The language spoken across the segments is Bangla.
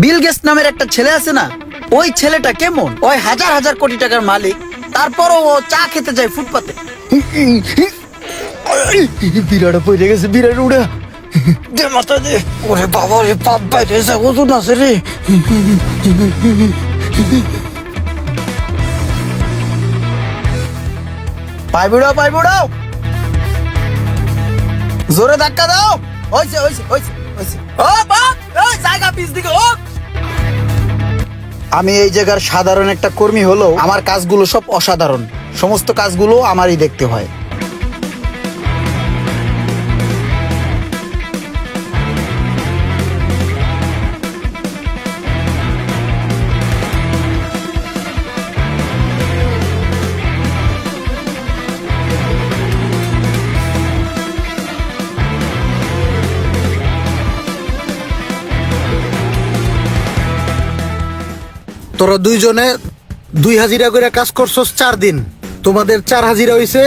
বিল গেটস নামের একটা ছেলে আছে না, ওই ছেলেটা কেমন, ওই হাজার হাজার কোটি টাকার মালিক, তারপরও ও চা খেতে যায় ফুটপাতে। বিরাট পড়ে গেছে, বিরাট উড়া দে মাথা দে। ওরে বাবা রে, পাপ বাইরে ওজন আছে রে। পাই বুড়াও, পাই বুড়াও, জোরে ধাক্কা দাও। হইছে হইছে হইছে হইছে। ও বাপ, ওই জায়গা পিছ দিকে ও। আমি এই জায়গার সাধারণ একটা কর্মী হলেও আমার কাজগুলো সব অসাধারণ, সমস্ত কাজগুলো আমারই দেখতে হয়। তোরা দুইজনে 2 হাজিরা করে কাজ করছস 4 দিন। তোমাদের 4 হাজিরা হইছে,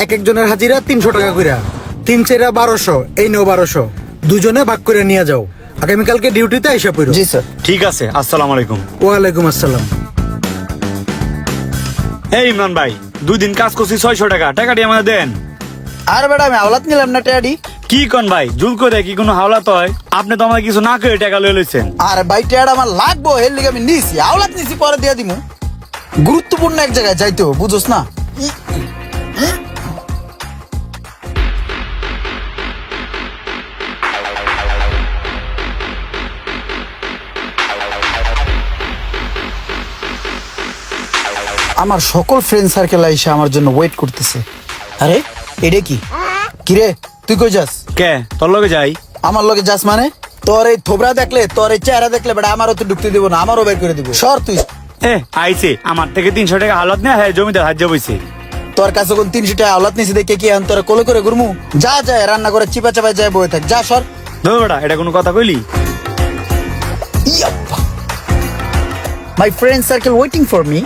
এক একজনের হাজিরা 300 টাকা করে। 3 চেরা 1200, এই নেও 1200, দুজনে ভাগ করে নিয়ে যাও। আগামীকালকে ডিউটিতে আইসা পড়ো। জি স্যার। ঠিক আছে, আসসালামু আলাইকুম। ওয়ালাইকুম আসসালাম। এই ইমরান ভাই, 2 দিন কাজ করছি 600 টাকা, টাকাটি আমাদের দেন। আর বেটা আমি আওলাদ নিলাম না টেডি। কি কোন ভাই, জুল করে কি কোনো হাওলাত হয়? আপনি তো আমাকে কিছু না করে টাকা লয়ে লইছেন। আর ভাই টেড আমার লাগবো, এর লিগে আমি নিছি, আওলাদ নিছি, পরে দিয়ে দিমু। গুরুত্বপূর্ণ এক জায়গায় যাইতে হবে, বুঝোস না? আমার সকল ফ্রেন্ড সার্কেল আইসা আমার জন্য ওয়েট করতেছে। আরে এটা কি? কিরে তুই কই যাস? কে তোর লগে যাই? আমার লগে যাস মানে? তোর এই থোবরা দেখলে, তোর এই চেহারা দেখলে বেটা আমারও তো ঢুকতে দিব না, আমারও বের করে দিব। সর তুই। আইছে আমার থেকে 300 টাকা হাওলাত নেয়, হ্যাঁ জমিদার হাজ্য বইছে। তোর কাছে কোন 300 টাকা আওলাদ নিছি দেখে কি এখন তোরা কোলে করে ঘুরমু? যা যায় রান্না করে চিপা চাপায় যায় বয়ে থাক, যা সর। ধর বেটা, এটা কোনো কথা কইলি? My friend circle waiting for me.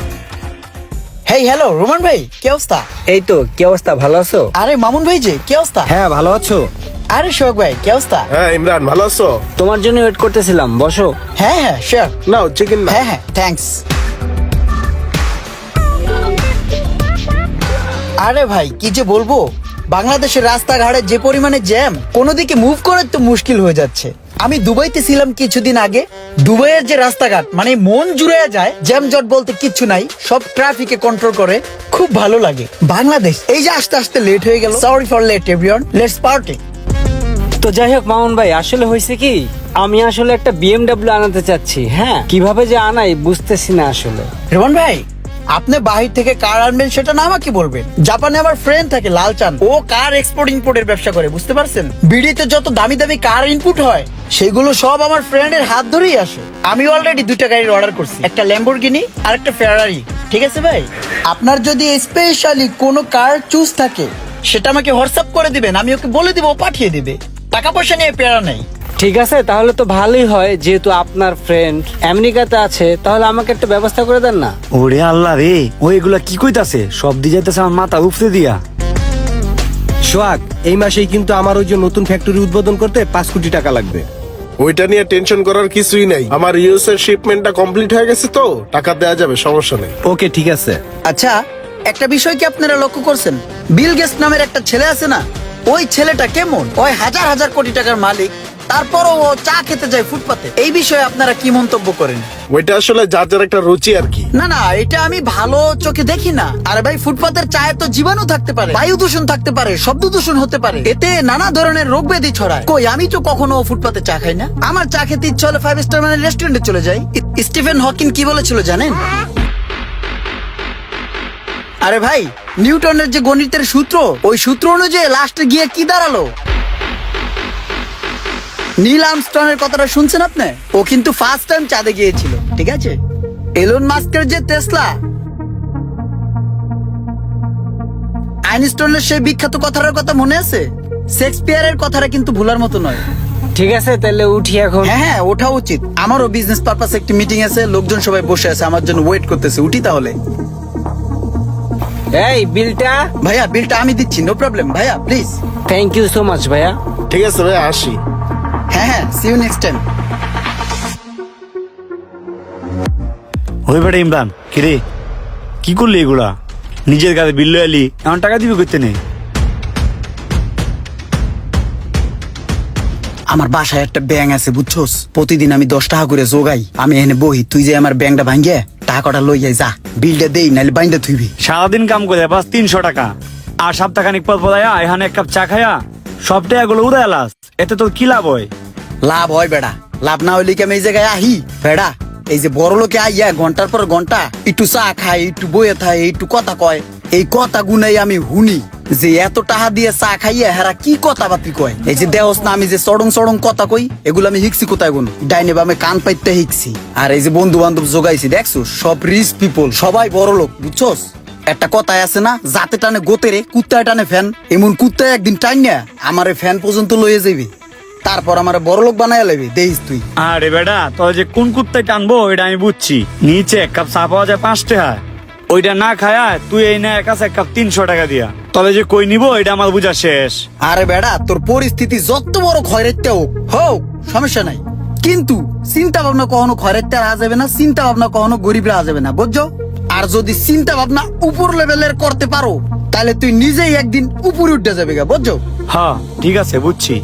Hey hello Roman ভাই, কি অবস্থা? এই তো, কি অবস্থা, ভালো আছো? আরে মামুন ভাই যে, কি অবস্থা? হ্যাঁ, ভালো আছো? আরে শোক ভাই, কি অবস্থা? হ্যাঁ ইমরান, ভালো আছো? তোমার জন্য ওয়েট করতেছিলাম, বসো। হ্যাঁ হ্যাঁ শিওর। নাও চিকেন না। হ্যাঁ হ্যাঁ থ্যাঙ্কস। আরে ভাই কি যে বলবো, বাংলাদেশের রাস্তাঘাটে যে পরিমাণে জ্যাম, কোনো দিকে মুভ করার তো মুশকিল হয়ে যাচ্ছে। আমি দুবাইতে ছিলাম কিছুদিন আগে, দুবাইয়ের যে রাস্তাঘাট মানে মন জুড়ে যায়, জ্যাম জট বলতে কিচ্ছু নাই, সব ট্রাফিকে কন্ট্রোল করে, খুব ভালো লাগে। বাংলাদেশ এই যে আস্তে আস্তে লেট হয়ে গেল, sorry for late everyone, let's party. তো যাই হোক মামুন ভাই, আসলে হয়েছে কি, আমি আসলে একটা BMW আনাতে চাচ্ছি। হ্যাঁ, কিভাবে যে আনাই বুঝতেছি না আসলে। রোমান ভাই, আপনি বাহির থেকে কার আনবেন সেটা না আমাকে বলবেন। জাপানে আমার ফ্রেন্ড থাকে লালচান, ও কার এক্সপোর্ট ইম্পোর্টের ব্যবসা করে, বুঝতে পারছেন? বিডিতে যত দামি দামি কার ইনপুট হয় সেগুলো সব আমার ফ্রেন্ডের হাত ধরেই আসে। আমি অলরেডি 2টা গাড়ির অর্ডার করছি, একটা ল্যাম্বরগিনি আর একটা ফেরারি। ঠিক আছে ভাই, আপনার যদি স্পেশালি কোনো কার চুজ থাকে সেটা আমাকে হোয়াটসঅ্যাপ করে দিবেন, আমি ওকে বলে দিব, ও পাঠিয়ে দিবে। টাকা পয়সা নিয়ে পেরা নেই। ঠিক আছে, তাহলে তো ভালোই হয়, যেহেতু আপনার ফ্রেন্ড আমেরিকাতে আছে, তাহলে আমাকে একটা ব্যবস্থা করে দেন না? ওরে আল্লাহ রে, ও এগুলা কি কইতাছে? সব দিয়ে যাইতেছে আমার মাথা উপরে দিয়া। সোহাগ, এই মাসেই কিন্তু আমার ওই যে নতুন ফ্যাক্টরি উদ্বোধন করতে 5 কোটি টাকা লাগবে। ওইটা নিয়ে টেনশন করার কিছুই নাই, আমার ইউএস এর শিপমেন্টটা কমপ্লিট হয়ে গেছে, তো টাকা দেয়া যাবে, সমস্যা নেই। ওকে ঠিক আছে। আচ্ছা একটা বিষয় কি আপনারা লক্ষ্য করছেন, বিল গেটস নামের একটা ছেলে আছে না, ওই ছেলেটা কেমন, ওই হাজার হাজার কোটি টাকার মালিক, তারপরও ও চা খেতে যায় ফুটপাতে। এই বিষয়ে আপনারা কি মন্তব্য করেন? ওইটা আসলে যার যার একটা রুচি আর কি। না না, এটা আমি ভালো চোখে দেখি না। আরে ভাই, ফুটপাতের চায়ে তো জীবাণু থাকতে পারে, বায়ু দূষণ থাকতে পারে, শব্দ দূষণ হতে পারে, এতে নানা ধরনের রোগ ব্যাধি ছড়ায়। কই আমি তো কখনো ফুটপাতে চা খাই না। আমার চা খেতে ইচ্ছা হলে 5 স্টার মানে রেস্টুরেন্টে চলে যাই। স্টিফেন হকিং কি বলেছিল জানেন? আরে ভাই, নিউটনের যে গণিতের সূত্র, ওই সূত্র অনুযায়ী লাস্টে গিয়ে কি দাঁড়ালো? নীল আর্মস্ট্রংয়ের কথাটা শুনছেন আপনি? ও কিন্তু ফার্স্ট টাইম চাঁদে গিয়েছিল, ঠিক আছে? এলন মাস্কের যে টেসলা, আইনস্টাইনের সেই বিখ্যাত কথাটার কথা মনে আছে? শেক্সপিয়ারের কথাটা কিন্তু ভুলার মতো নয়। ঠিক আছে, তাহলে উঠি এখন। হ্যাঁ হ্যাঁ ওঠা উচিত। আমারও বিজনেস পারপাসে একটি মিটিং আছে, লোকজন সবাই বসে আছে আমার জন্য ওয়েট করতেছে। উঠি তাহলে। এই বিলটা? ভাইয়া বিলটা আমি দিচ্ছি, নো প্রবলেম ভাইয়া, please. Thank you so much ভাইয়া। ঠিক আছে ভাই, আসি। হ্যাঁ হ্যাঁ, সি ইউ নেক্সট টাইম। ওই বেটা ইমরান কিরে কি করলি এগুলা? নিজের কাছে বিল এলি এমন টাকা দিবি করতে নেই। আমার বাসায় একটা ব্যাংক আছে বুঝছোস, প্রতিদিন আমি 10 টাকা করে জোগাই। আমি এখানে বহি, তুই যে আমার ব্যাংকটা ভাঙ্গে টাকাটা লই যাই, যা বিলটা দেই নাহলে বাইন্দা থুইবি। সারাদিন কাম করে বাস 300 টাকা, আর সপ্তাহখানিক পর পর আয়া এখানে এক কাপ চা খায়া সব টাকাগুলো উড়াই আলাস, এতে তোর কি লাভ হয়? লাভ হয় বেড়া, লাভ না হইলে কি আমি এই জায়গায় আহি বেড়া? এই যে বড় লোকে আইয়া ঘন্টার পর ঘন্টা একটু চা খায়, একটু বয়ে থাকে, একটু কথা কয়, এই কথা গুনাই আমি হুনি যে এত টাকা দিয়ে চা খাইয়া হেরা কি কথা বাতি কয়। এই যে দেহস না আমি যে সড়ং সড়ং কথা কই, এগুলো আমি হিকছি কোথায় গুন ডাইনে বামে কান পাইতে হিকছি। আর এই যে বন্ধু বান্ধব জোগাইছি দেখছো, সব রিচ পিপল, সবাই বড় লোক বুঝছোস। একটা কথায় আছে না, জাতে টানে গোতেরে কুত্তায় টানে ফ্যান, এমন কুত্তায় একদিন টাইন না আমারে ফ্যান পর্যন্ত লইয়ে যাবি, তারপর আমার বড় লোক বানায় লেবি দেখিস তুই। আরে বেটা তোর যে কোন কুত্তায় টানবো এটা আমি বুঝছি। নিচে এক কাপ চা পাওয়া যায় 5 টাকা, ওইটা না খায়া তুই এই না এক কাপ 300 টাকা দিয়া, তবে যে কই নিবো এটা আমার বুঝা শেষ। আরে বেড়া, তোর পরিস্থিতি যত বড় খয়রাইতে হোক সমস্যা নাই, কিন্তু চিন্তা ভাবনা কখনো খয়রাইতে আ যাবে না, চিন্তা ভাবনা কখনো গরিবরা আ যাবে না বুঝছো। আর যদি চিন্তা ভাবনা উপর লেভেলের করতে পারো, তাহলে তুই নিজেই একদিন উপরে উঠে যাবে গা বুঝছো। হ্যাঁ ঠিক আছে বুঝছি।